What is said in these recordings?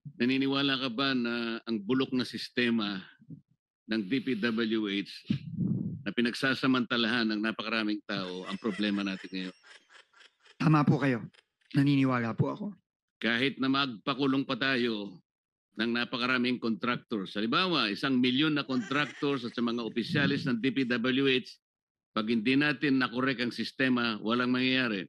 Naniniwala ka ba na ang bulok na sistema ng DPWH na pinagsasamantalahan ng napakaraming tao ang problema natin ngayon? Tama po kayo. Naniniwala po ako. Kahit na magpakulong pa tayo ng napakaraming contractors. Halimbawa, 1,000,000 na contractors at sa mga opisyalis ng DPWH, pag hindi natin nakorek ang sistema, walang mangyayari.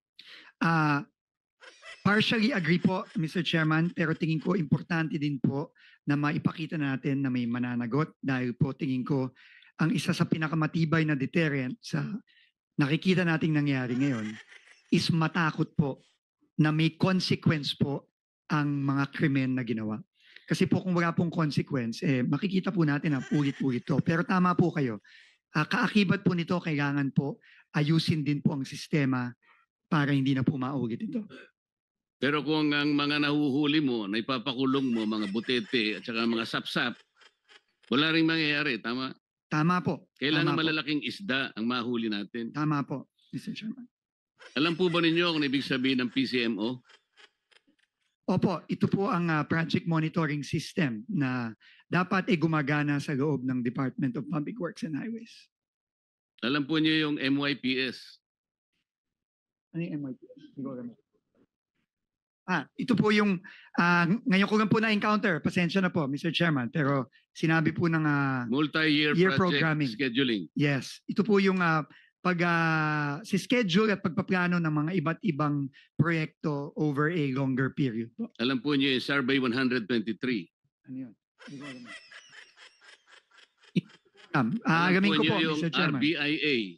Partially agree po, Mr. Chairman, pero tingin ko importante din po na maipakita natin na may mananagot dahil po tingin ko ang isa sa pinakamatibay na deterrent sa nakikita nating nangyari ngayon is matakot po na may consequence po ang mga krimen na ginawa. Kasi po kung wala pong consequence, makikita po natin na ulit-ulit to. Pero tama po kayo. Kaakibat po nito, kailangan po ayusin din po ang sistema para hindi na po maulit ito. Pero kung ang mga nahuhuli mo, na ipapakulong mo, mga butete at saka mga sapsap, wala rin mangyayari, tama? Tama po. Kailangan Tama malalaking isda ang mahuli natin. Tama po, Mr. Chairman. Alam po ba ninyo kung ibig sabihin ng PCMO? Opo, ito po ang project monitoring system na dapat gumagana sa loob ng Department of Public Works and Highways. Alam po niyo yung MYPS? Ano yung MYPS? Ito po yung, ngayon ko lang po na-encounter, pasensya na po, Mr. Chairman, pero sinabi po ng multi-year project programming. Scheduling. Yes, ito po yung si schedule at pagpaplano ng mga iba't ibang proyekto over a longer period po. Alam po niyo yung Survey 123. Ano yun? Alamin ko po, yung Mr. Chairman. RBIA.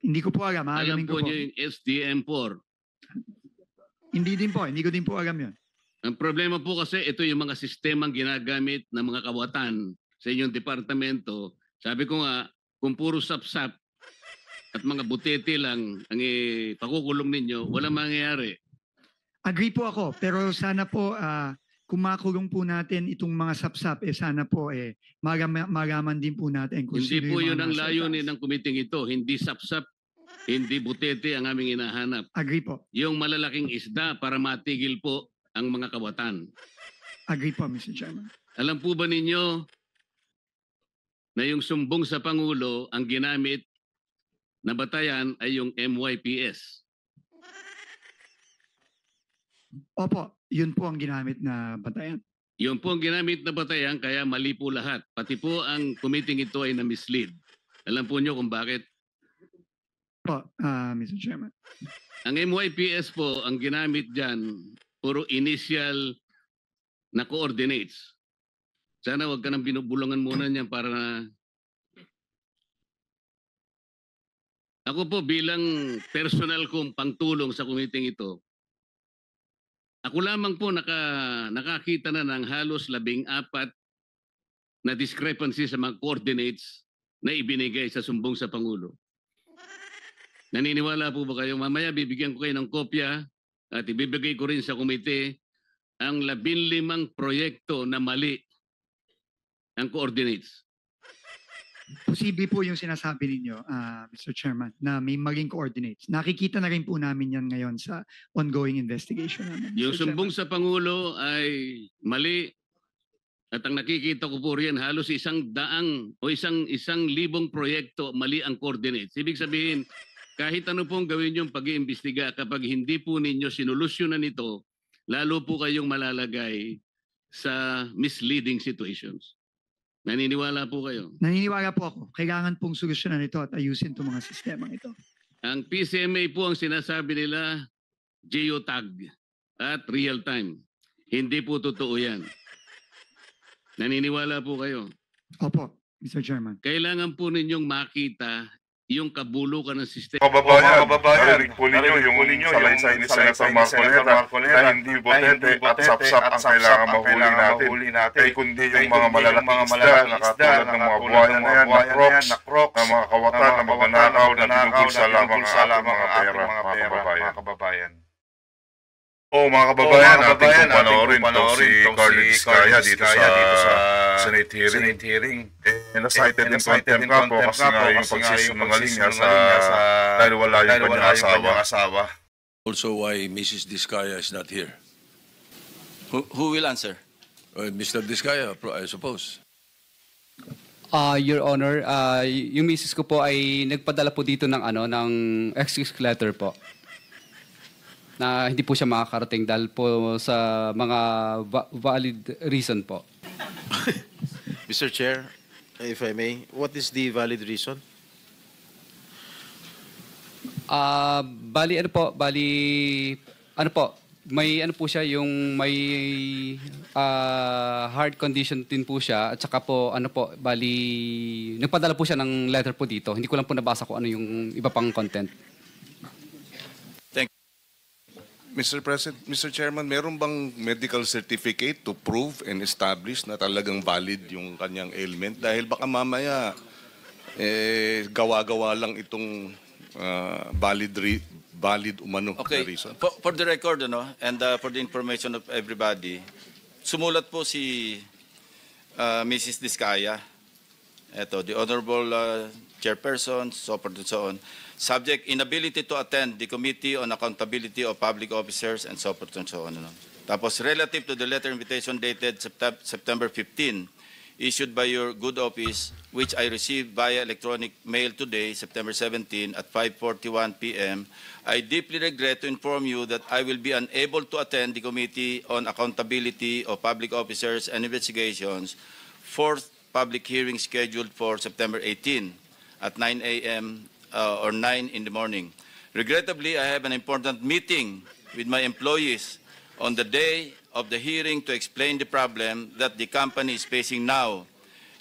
Hindi ko po alam. Alam Alamin ko po niyo yung SDM4. Hindi ko din po alam yun. Ang problema po kasi ito yung mga sistemang ginagamit ng mga kawatan sa inyong departamento. Sabi ko nga, kung puro sapsap at mga butete lang ang pakukulong ninyo, walang mangyayari. Agree po ako, pero sana po kung makulong po natin itong mga sapsap, sana po malaman din po natin kung hindi sino po yung yun mga ang nasa layunin taas. ng kumiting ito. Hindi sapsap, hindi butete ang aming hinahanap. Agree po. Yung malalaking isda para matigil po ang mga kawatan. Agree po, Mr. Chairman. Alam po ba ninyo na yung sumbong sa Pangulo ang ginamit na batayan ay yung MYPS? Opo, yun po ang ginamit na batayan. Yun po ang ginamit na batayan, kaya mali po lahat. Pati po ang committee ito ay na-mislead. Alam po nyo kung bakit? Po, Mr. Chairman. Ang MYPS po, ang ginamit dyan, puro initial na coordinates. Sana wag ka nang binubulungan muna niyan para na... Ako po bilang personal kong pangtulong sa committee ito, ako lamang po nakakita na ng halos 14 na discrepancy sa mga coordinates na ibinigay sa sumbong sa Pangulo. Naniniwala po ba kayo? Mamaya bibigyan ko kayo ng kopya at ibibigay ko rin sa komite ang 15 proyekto na mali ang coordinates. Posible po yung sinasabi ninyo, Mr. Chairman, na may maling coordinates. Nakikita na rin po namin yan ngayon sa ongoing investigation namin. Yung sumbong sa Pangulo ay mali at ang nakikita ko po riyan halos 100 o 1,000 proyekto mali ang coordinates. Ibig sabihin, kahit ano pong gawin yung pag-iimbestiga, kapag hindi po ninyo sinolusyonan ito, lalo po kayong malalagay sa misleading situations. Naniniwala po kayo? Naniniwala po ako. Kailangan pong solusyonan ito at ayusin itong mga sistema ito. Ang PCMA po ang sinasabi nila, geotag at real time. Hindi po totoo yan. Naniniwala po kayo? Opo, Mr. Chairman. Kailangan po ninyong makita yung kabulukan ng sistema. Kababayan, narinig po ninyo yung salaysay ni Senator Marcoleta na hindi botete at sapsap ang kailangan mahuli natin. Ay kundi yung mga malalaking isda na katulad ng mga buhayan na yan, na crocs, na mga kawatan na magnanakaw na tinugulsa lamang ang mga pera, mga kababayan. Mga kababayan, ating kong panoorin itong si Carly Vizcaya dito sa Senate hearing. Na-cited din contempt ka po kasi nga yung pagsisinungaling niya dahil wala yung kanyang asawa. Also why Mrs. Vizcaya is not here. Who will answer? Mr. Diskaya, I suppose. Your Honor, yung misis ko po ay nagpadala po dito ng ng excuse letter po. Na hindi po siya makakarating dahil po sa mga valid reason po. Mr. Chair, if I may, what is the valid reason? Bali may po siya yung may heart condition din po siya at saka po bali nagpadala po siya ng letter po dito. Hindi ko lang po nabasa kung ano yung iba pang content. Mr. Chairman, meron bang medical certificate to prove and establish na talagang valid yung kanyang ailment? Dahil baka mamaya gawa-gawa lang itong valid umano na reason. For the record, and for the information of everybody, sumulat po si Mrs. Diskaya, the Honorable Chairperson, so forth and so on, subject inability to attend the Committee on Accountability of Public Officers and so forth and so on. Tapos relative to the letter invitation dated September 15, issued by your good office, which I received via electronic mail today, September 17 at 5:41 p.m., I deeply regret to inform you that I will be unable to attend the Committee on Accountability of Public Officers and Investigations, fourth public hearing scheduled for September 18 at 9 a.m. Or 9 in the morning. Regrettably, I have an important meeting with my employees on the day of the hearing to explain the problem that the company is facing now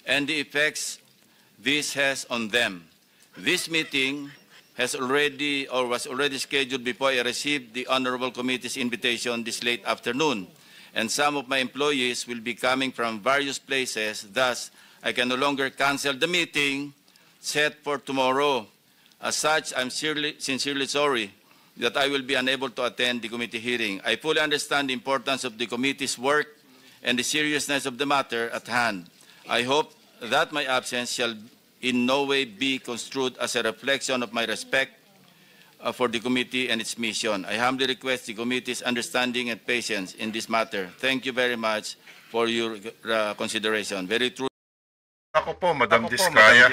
and the effects this has on them. This meeting was already scheduled before I received the Honorable Committee's invitation this late afternoon, and some of my employees will be coming from various places. Thus, I can no longer cancel the meeting set for tomorrow. As such, I'm sincerely sorry that I will be unable to attend the committee hearing. I fully understand the importance of the committee's work and the seriousness of the matter at hand. I hope that my absence shall in no way be construed as a reflection of my respect for the committee and its mission. I humbly request the committee's understanding and patience in this matter. Thank you very much for your consideration. Very true. Ako po, Madam Diskaya.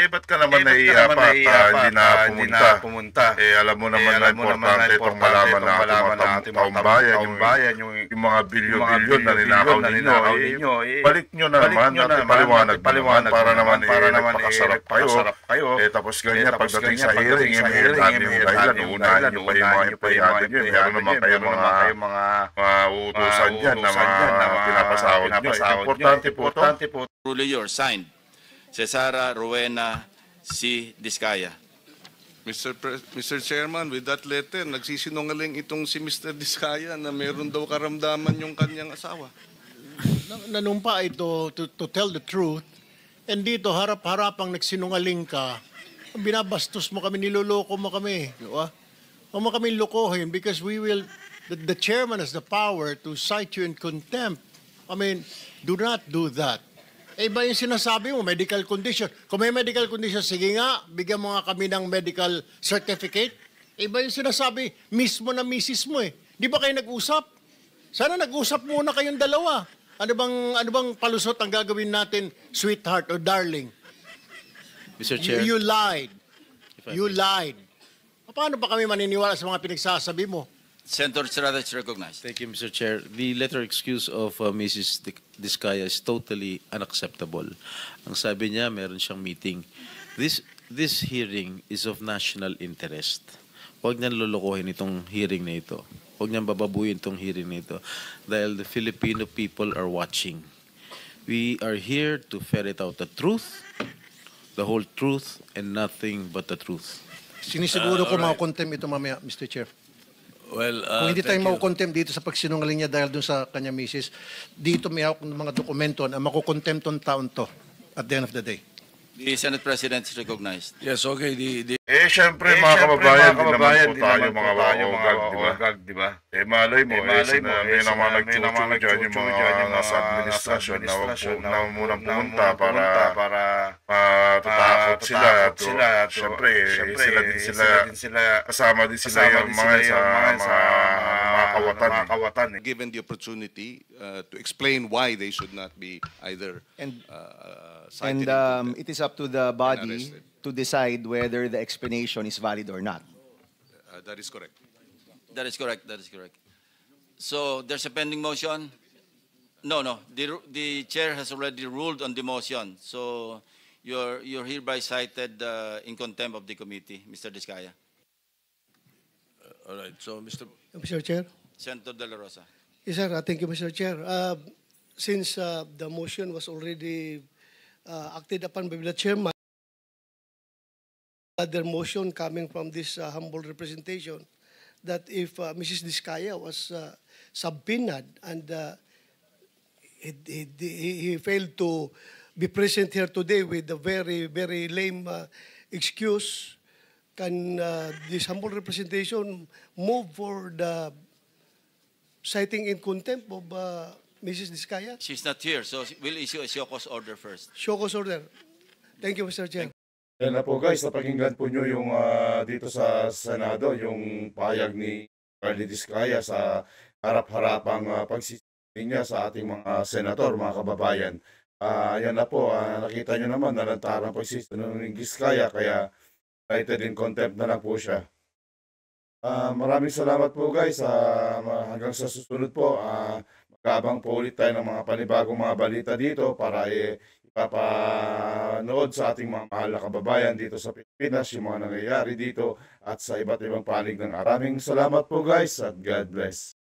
Ba't ka naman naiiya pa at hindi na pumunta? Alam mo naman na importante itong malaman na ating taong bayan, yung mga bilyon-bilyon na ninakaw ninyo. Balik nyo na naman at paliwanag para naman magpakasarap kayo. Tapos ganyan, pagdating sa hearing, may dami yung dahilan. Unahin nyo pa yung mga empleyado nyo. Meron naman kayo mga uutusan dyan na pinapasahod nyo. Importante po. Truly yours, signed, Cesara Rowena C. Diskaya. Mr. Chairman, with that letter, nagsisinungaling itong si Mr. Diskaya na meron daw karamdaman yung kanyang asawa. Nanumpa ito to tell the truth, and dito harap-harapang nagsinungaling ka, binabastos mo kami, niloloko mo kami. Diba? Huwag mo kami lokohin because the chairman has the power to cite you in contempt. I mean, do not do that. Iba yung sinasabi mo, medical condition. Kung may medical condition, sige nga, bigyan mo nga kami ng medical certificate. Iba yung sinasabi mismo na misis mo eh. Di ba kayo nag-usap? Sana nag-usap muna kayong dalawa. Ano bang palusot ang gagawin natin, sweetheart or darling? Mr. Chair. You lied. You lied. Paano ba kami maniniwala sa mga pinagsasabi mo? Senator Estrada is recognized. Thank you, Mr. Chair. The letter excuse of Mrs. Diskaya is totally unacceptable. Ang sabi niya, meron siyang meeting. This hearing is of national interest. Huwag niyang lulukohin itong hearing na ito. Huwag niyang bababuyin itong hearing na ito. Dahil the Filipino people are watching. We are here to ferret out the truth, the whole truth, and nothing but the truth. Sinisiguro ko makukontem ito mamaya, Mr. Chair. Well, Kung hindi tayo makukontem dito sa pagsinungaling niya dahil dun sa kanya misis, dito may hawak ng mga dokumento na makukontem tong taon to at the end of the day. The Senate President is recognized. yes, okay. Siyempre mga kababayan, din naman po tayo mga ogag, di ba? Malay mo, may naman nagtutuloy dyan yung mga nasa administrasyon na huwag munang pumunta para tatakot sila. Siyempre, sila din sila, kasama din sila yung mga kawatan. Given the opportunity to explain why they should not be either And cited. it is up to the body arrested. to decide whether the explanation is valid or not. That is correct. That is correct. That is correct. So there's a pending motion. No. The chair has already ruled on the motion. So you're hereby cited in contempt of the committee, Mr. Diskaya. All right. So, Mr. Chair. Senator De La Rosa. Yes, sir. Thank you, Mr. Chair. Since the motion was already acted upon by the chairman, other motion coming from this humble representation that if Mrs. Diskaya was subpoenaed and he failed to be present here today with a very, very lame excuse, can this humble representation move for the citing in contempt of Mrs. Diskaya? She's not here, so we'll issue a show cause order first. Show cause order. Thank you, Mr. Chair. Yan na po guys, napakinggan po nyo yung dito sa Senado, yung payag ni Carly Diskaya sa harap-harapang pagsisisi niya sa ating mga senator, mga kababayan. Yan na po, nakita nyo naman, nalantarang pagsisisi ni Diskaya, kaya cited in contempt na lang po siya. Maraming salamat po guys, hanggang sa susunod po, magkaabang po ulit tayo ng mga panibagong mga balita dito para ipapanood sa ating mga mahal na kababayan dito sa Pilipinas, yung mga nangyayari dito at sa iba't ibang panig ng maraming salamat po guys at God bless.